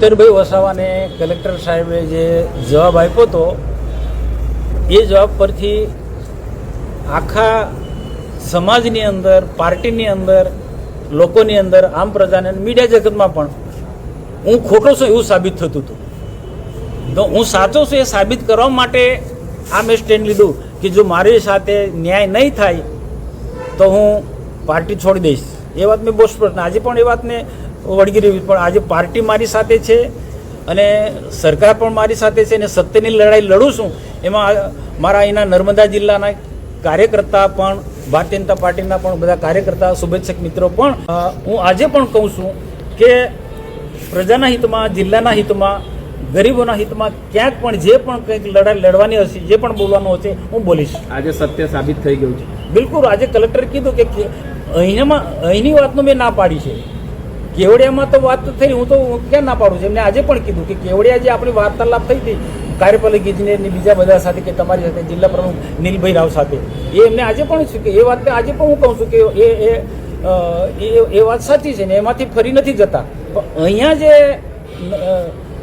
ભાઈ વસાવાને કલેક્ટર સાહેબે જે જવાબ આપ્યો હતો એ જવાબ પરથી આખા સમાજની અંદર, પાર્ટીની અંદર, લોકોની અંદર, આમ પ્રજાને, મીડિયા જગતમાં પણ હું ખોટો છું એવું સાબિત થતું હતું. તો હું સાચો છું એ સાબિત કરવા માટે આ મેં સ્ટેન્ડ લીધું કે જો મારી સાથે ન્યાય નહીં થાય તો હું પાર્ટી છોડી દઈશ. એ વાત મેં બહુ સ્પષ્ટ, આજે પણ એ વાતને વળગી રહી. પણ આજે પાર્ટી મારી સાથે છે અને સરકાર પણ મારી સાથે છે અને સત્યની લડાઈ લડું છું. એમાં મારા અહીંના નર્મદા જિલ્લાના કાર્યકર્તા પણ, ભારતીય જનતા પાર્ટીના પણ બધા કાર્યકર્તા, શુભેચ્છક મિત્રો પણ હું આજે પણ કહું છું કે પ્રજાના હિતમાં, જિલ્લાના હિતમાં, ગરીબોના હિતમાં ક્યાંક પણ જે પણ કંઈક લડાઈ લડવાની હશે, જે પણ બોલવાનું હશે હું બોલીશ. આજે સત્ય સાબિત થઈ ગયું છે. બિલકુલ. આજે કલેક્ટરે કીધું કે અહીંની વાતનું મેં ના પાડી છે. કેવડિયામાં તો વાત થઈ, હું તો ક્યાં ના પાડું છું. એમને આજે પણ કીધું કે કેવડિયા જે આપણી વાર્તાલાપ થઈ હતી કાર્યપાલક ઇજનેરની બીજા બધા સાથે, કે તમારી સાથે, જિલ્લા પ્રમુખ નીલભાઈ રાવ સાથે, એ એમને આજે પણ છે કે એ વાત આજે પણ હું કહું છું કે એ વાત સાચી છે ને એમાંથી ફરી નથી જતા. પણ અહીંયા જે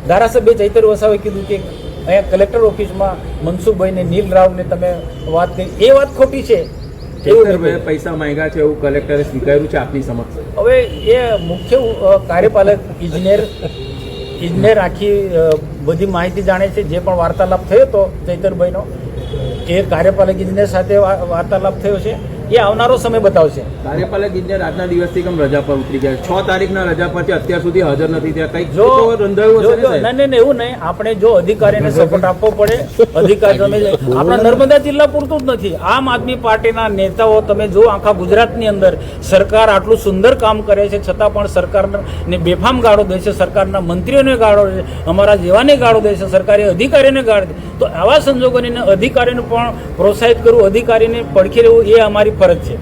ધારાસભ્ય ચૈતર વસાવે કીધું કે અહીંયા કલેક્ટર ઓફિસમાં મનસુખભાઈને, નીલ રાવને તમે વાત કરી, એ વાત ખોટી છે. પૈસા માંગ્યા છે એવું કલેક્ટરે સ્વીકાર્યું છે આપની સમક્ષ. હવે એ મુખ્ય કાર્યપાલક ઇજનેર આખી બધી માહિતી જાણે છે. જે પણ વાર્તાલાપ થયો હતો ચૈતરભાઈનો, એ કાર્યપાલક ઇજનેર સાથે વાર્તાલાપ થયો છે, એ આવનારો સમય બતાવશે. કાર્યપાલક ઇજનેર આજના દિવસથી કેમ રજા પર ઉતરી ગયા? 6 તારીખના રજા પરથી અત્યાર સુધી હાજર નથી થયા. કંઈક જો રંધાયું હશે ને? નહીં, એવું નહીં. આપણે જો અધિકારીને સપોર્ટ આપવો પડે. અધિકારી તમે આપણા નર્મદા જિલ્લા પૂરતું જ નથી, આમ આદમી પાર્ટીના નેતાઓ તમે જો આખા ગુજરાતની અંદર સરકાર આટલું સુંદર કામ કરે છે છતાં પણ સરકારને બેફામ ગાળો દે છે, સરકારના મંત્રીઓને ગાળો દે છે, અમારા જેવાને ગાળો દે છે, સરકારી અધિકારીઓને ગાળો દે. તો આવા સંજોગોને અધિકારીને પણ પ્રોત્સાહિત કરવું, અધિકારીને પડખે રહેવું, એ અમારી ફરજ છે.